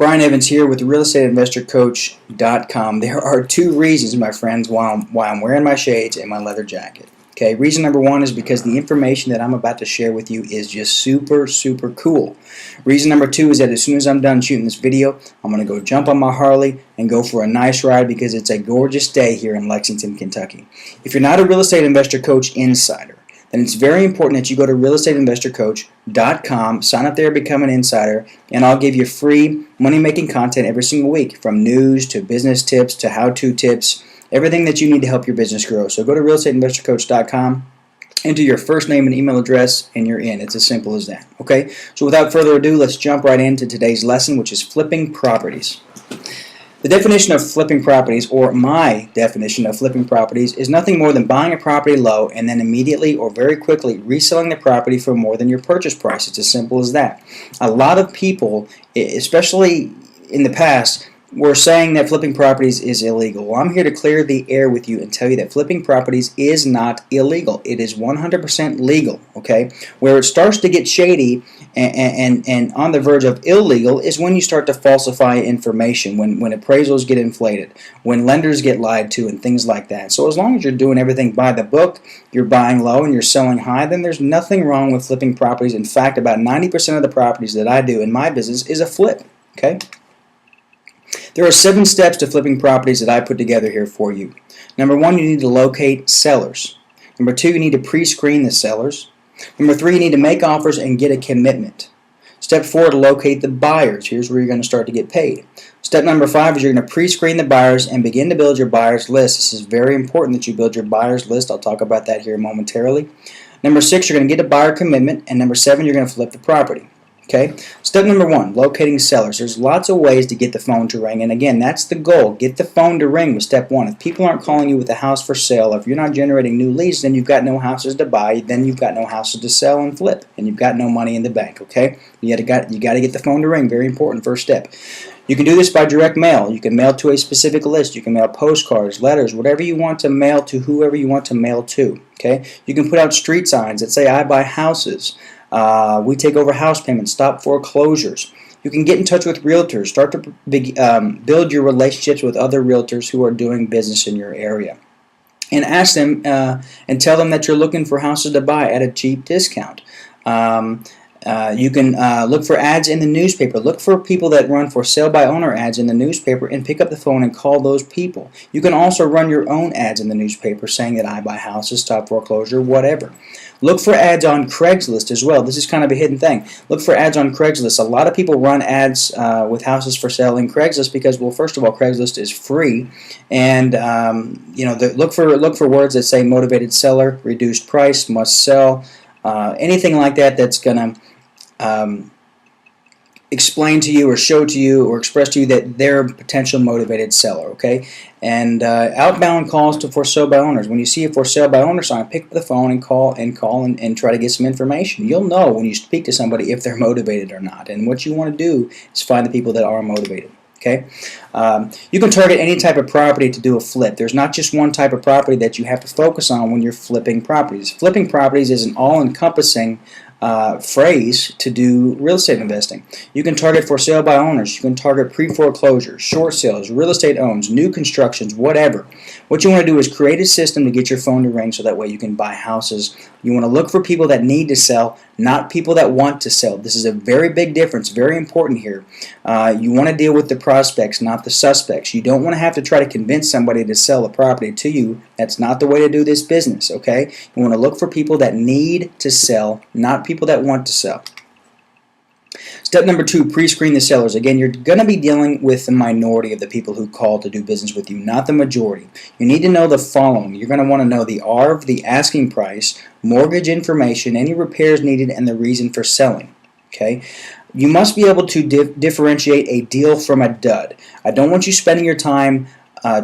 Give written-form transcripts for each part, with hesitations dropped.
Brian Evans here with RealEstateInvestorCoach.com. There are two reasons, my friends, why I'm wearing my shades and my leather jacket. Okay, reason number one is because the information that I'm about to share with you is just super cool. Reason number two is that as soon as I'm done shooting this video, I'm going to go jump on my Harley and go for a nice ride because it's a gorgeous day here in Lexington, Kentucky. If you're not a Real Estate Investor Coach Insider, then it's very important that you go to RealEstateInvestorCoach.com, sign up there, become an insider, and I'll give you free money-making content every single week, from news to business tips to how-to tips, everything that you need to help your business grow. So go to RealEstateInvestorCoach.com, enter your first name and email address, and you're in. It's as simple as that. Okay? So without further ado, let's jump right into today's lesson, which is flipping properties. The definition of flipping properties, or my definition of flipping properties, is nothing more than buying a property low and then immediately or very quickly reselling the property for more than your purchase price. It's as simple as that. A lot of people, especially in the past, were saying that flipping properties is illegal. Well, I'm here to clear the air with you and tell you that flipping properties is not illegal. It is 100% legal, okay? Where it starts to get shady and on the verge of illegal is when you start to falsify information, when appraisals get inflated, when lenders get lied to, and things like that. So as long as you're doing everything by the book, you're buying low and you're selling high, then there's nothing wrong with flipping properties. In fact, about 90% of the properties that I do in my business is a flip, okay? There are 7 steps to flipping properties that I put together here for you. Number 1, you need to locate sellers. Number 2, you need to pre-screen the sellers. Number 3, you need to make offers and get a commitment. Step 4, to locate the buyers. Here's where you're going to start to get paid. Step number 5 is you're going to pre-screen the buyers and begin to build your buyers list. This is very important that you build your buyers list. I'll talk about that here momentarily. Number 6, you're going to get a buyer commitment. And number 7, you're going to flip the property. Okay. Step number 1, locating sellers. There's lots of ways to get the phone to ring, and again, that's the goal. Get the phone to ring with step 1. If people aren't calling you with a house for sale, if you're not generating new leads, then you've got no houses to buy, then you've got no houses to sell and flip, and you've got no money in the bank. Okay. You got to get the phone to ring. Very important first step. You can do this by direct mail. You can mail to a specific list. You can mail postcards, letters, whatever you want to mail to whoever you want to mail to. Okay. You can put out street signs that say, "I buy houses." We take over house payments, stop foreclosures. You can get in touch with realtors, start to build your relationships with other realtors who are doing business in your area. And ask them and tell them that you're looking for houses to buy at a cheap discount. You can look for ads in the newspaper. Look for people that run for sale by owner ads in the newspaper and pick up the phone and call those people. You can also run your own ads in the newspaper saying that I buy houses, stop foreclosure, whatever. Look for ads on Craigslist as well. This is kind of a hidden thing. Look for ads on Craigslist. A lot of people run ads with houses for sale in Craigslist because, well, first of all, Craigslist is free, and look for words that say motivated seller, reduced price, must sell, anything like that that's gonna explain to you or show to you or express to you that they're a potential motivated seller, okay? And outbound calls to for sale by owners. When you see a for sale by owner sign, pick up the phone and call and try to get some information. You'll know when you speak to somebody if they're motivated or not. And what you want to do is find the people that are motivated. Okay, you can target any type of property to do a flip. There's not just one type of property that you have to focus on when you're flipping properties. Flipping properties is an all-encompassing phrase to do real estate investing. You can target for sale by owners. You can target pre-foreclosure, short sales, real estate owns, new constructions, whatever. What you want to do is create a system to get your phone to ring so that way you can buy houses. You want to look for people that need to sell, not people that want to sell. This is a very big difference, very important here. You want to deal with the prospects, not the suspects. You don't want to have to try to convince somebody to sell a property to you. That's not the way to do this business, okay? You want to look for people that need to sell, not people that want to sell. Step number 2, pre-screen the sellers. Again, you're going to be dealing with the minority of the people who call to do business with you, not the majority. You need to know the following. You're going to want to know the ARV, the asking price, mortgage information, any repairs needed, and the reason for selling. Okay? You must be able to differentiate a deal from a dud. I don't want you spending your time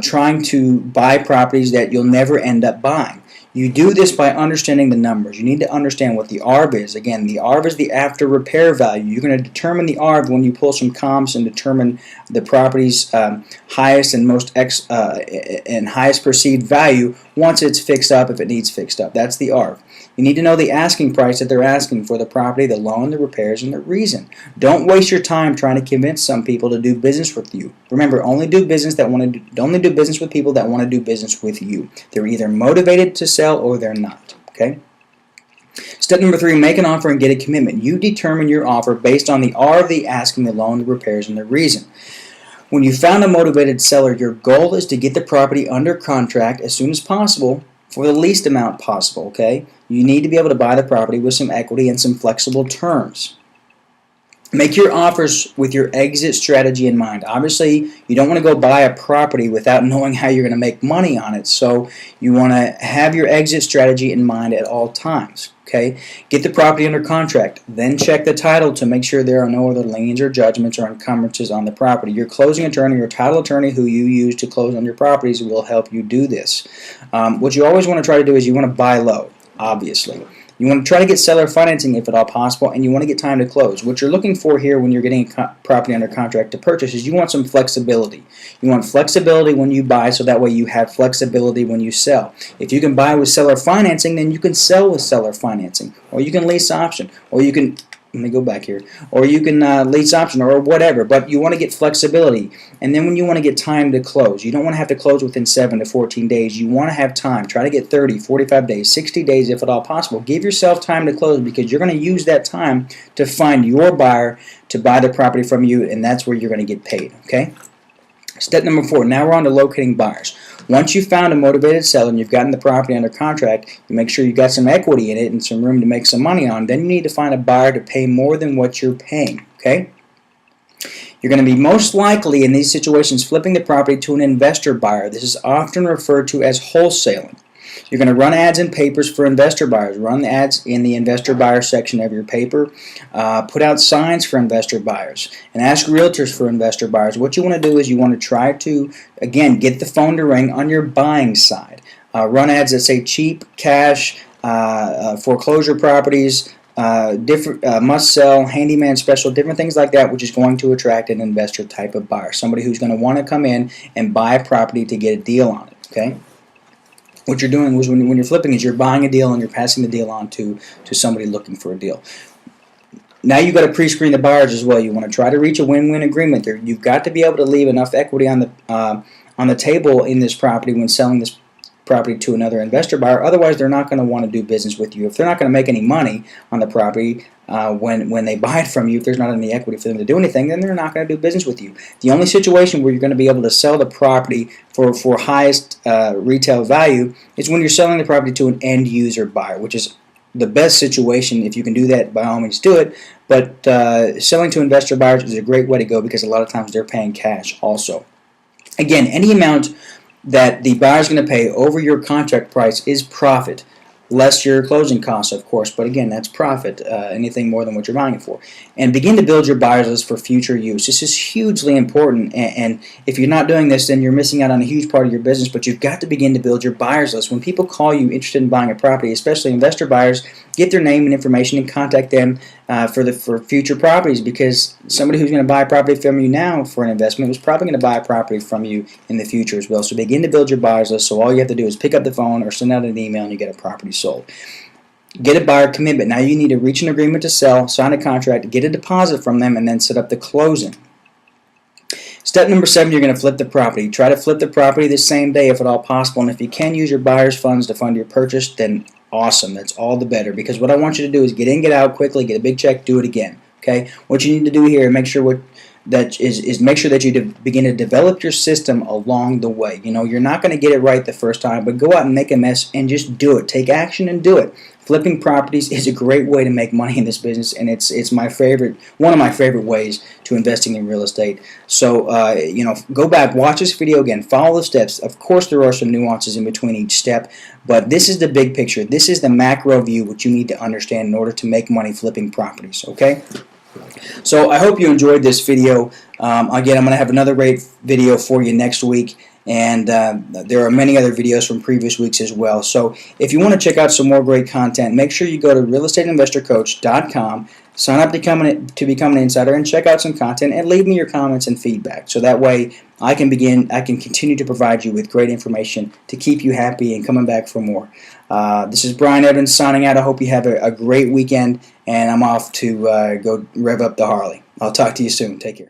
trying to buy properties that you'll never end up buying. You do this by understanding the numbers. You need to understand what the ARV is. Again, the ARV is the after repair value. You're going to determine the ARV when you pull some comps and determine the property's highest and highest perceived value once it's fixed up, if it needs fixed up. That's the ARV. You need to know the asking price that they're asking for the property, the loan, the repairs, and the reason. Don't waste your time trying to convince some people to do business with you. Remember, only do business with people that want to do business with you. They're either motivated to sell or they're not. Okay? Step number 3, make an offer and get a commitment. You determine your offer based on the R of the asking, the loan, the repairs, and the reason. When you found a motivated seller, your goal is to get the property under contract as soon as possible for the least amount possible, okay? You need to be able to buy the property with some equity and some flexible terms. Make your offers with your exit strategy in mind. Obviously, you don't want to go buy a property without knowing how you're going to make money on it. So you want to have your exit strategy in mind at all times. Okay? Get the property under contract. Then check the title to make sure there are no other liens or judgments or encumbrances on the property. Your closing attorney or title attorney who you use to close on your properties will help you do this. What you always want to try to do is you want to buy low, obviously. You want to try to get seller financing if at all possible, and you want to get time to close. What you're looking for here when you're getting a property under contract to purchase is you want some flexibility. You want flexibility when you buy so that way you have flexibility when you sell. If you can buy with seller financing, then you can sell with seller financing. Or you can lease option. Or you can... Let me go back here. Or you can lease option or whatever, but you want to get flexibility. And then when you want to get time to close, you don't want to have to close within 7 to 14 days. You want to have time. Try to get 30, 45 days, 60 days if at all possible. Give yourself time to close because you're going to use that time to find your buyer to buy the property from you, and that's where you're going to get paid. Okay? Step number 4, now we're on to locating buyers. Once you've found a motivated seller and you've gotten the property under contract, you make sure you've got some equity in it and some room to make some money on, then you need to find a buyer to pay more than what you're paying. Okay? You're going to be most likely in these situations flipping the property to an investor buyer. This is often referred to as wholesaling. You're going to run ads in papers for investor buyers. Run ads in the investor buyer section of your paper. Put out signs for investor buyers. And ask realtors for investor buyers. What you want to do is you want to try to, again, get the phone to ring on your buying side. Run ads that say cheap, cash, foreclosure properties, different must sell, handyman special, different things like that, which is going to attract an investor type of buyer. Somebody who's going to want to come in and buy a property to get a deal on it. Okay? What you're doing is when you're flipping is you're buying a deal and you're passing the deal on to somebody looking for a deal. Now you've got to pre-screen the buyers as well. You want to try to reach a win-win agreement there. You've got to be able to leave enough equity on the table in this property when selling this property to another investor buyer. Otherwise, they're not going to want to do business with you. If they're not going to make any money on the property when they buy it from you, if there's not any equity for them to do anything, then they're not going to do business with you. The only situation where you're going to be able to sell the property for highest retail value is when you're selling the property to an end user buyer, which is the best situation. If you can do that, by all means do it. But selling to investor buyers is a great way to go because a lot of times they're paying cash also. Again, any amount that the buyer is going to pay over your contract price is profit, less your closing costs, of course. But again, that's profit, anything more than what you're buying it for. And begin to build your buyers list for future use. This is hugely important. And if you're not doing this, then you're missing out on a huge part of your business. But you've got to begin to build your buyers list. When people call you interested in buying a property, especially investor buyers, get their name and information and contact them for future properties, because somebody who's going to buy a property from you now for an investment was probably going to buy a property from you in the future as well. So begin to build your buyers list. So all you have to do is pick up the phone or send out an email and you get a property sold. Get a buyer commitment. Now you need to reach an agreement to sell, sign a contract, get a deposit from them, and then set up the closing. Step number 7, you're going to flip the property. Try to flip the property the same day if at all possible. And if you can use your buyer's funds to fund your purchase, then awesome. That's all the better. Because what I want you to do is get in, get out quickly, get a big check, do it again. Okay? What you need to do here, make sure that you begin to develop your system along the way. You know, you're not going to get it right the first time, but go out and make a mess and just do it. Take action and do it. Flipping properties is a great way to make money in this business, and it's one of my favorite ways to investing in real estate. So go back, watch this video again, follow the steps. Of course, there are some nuances in between each step, but this is the big picture. This is the macro view, which you need to understand in order to make money flipping properties. Okay. So I hope you enjoyed this video. Again, I'm going to have another great video for you next week. And there are many other videos from previous weeks as well. So if you want to check out some more great content, make sure you go to realestateinvestorcoach.com. Sign up to become an insider and check out some content and leave me your comments and feedback. So that way I can continue to provide you with great information to keep you happy and coming back for more. This is Brian Evans signing out. I hope you have a great weekend, and I'm off to go rev up the Harley. I'll talk to you soon. Take care.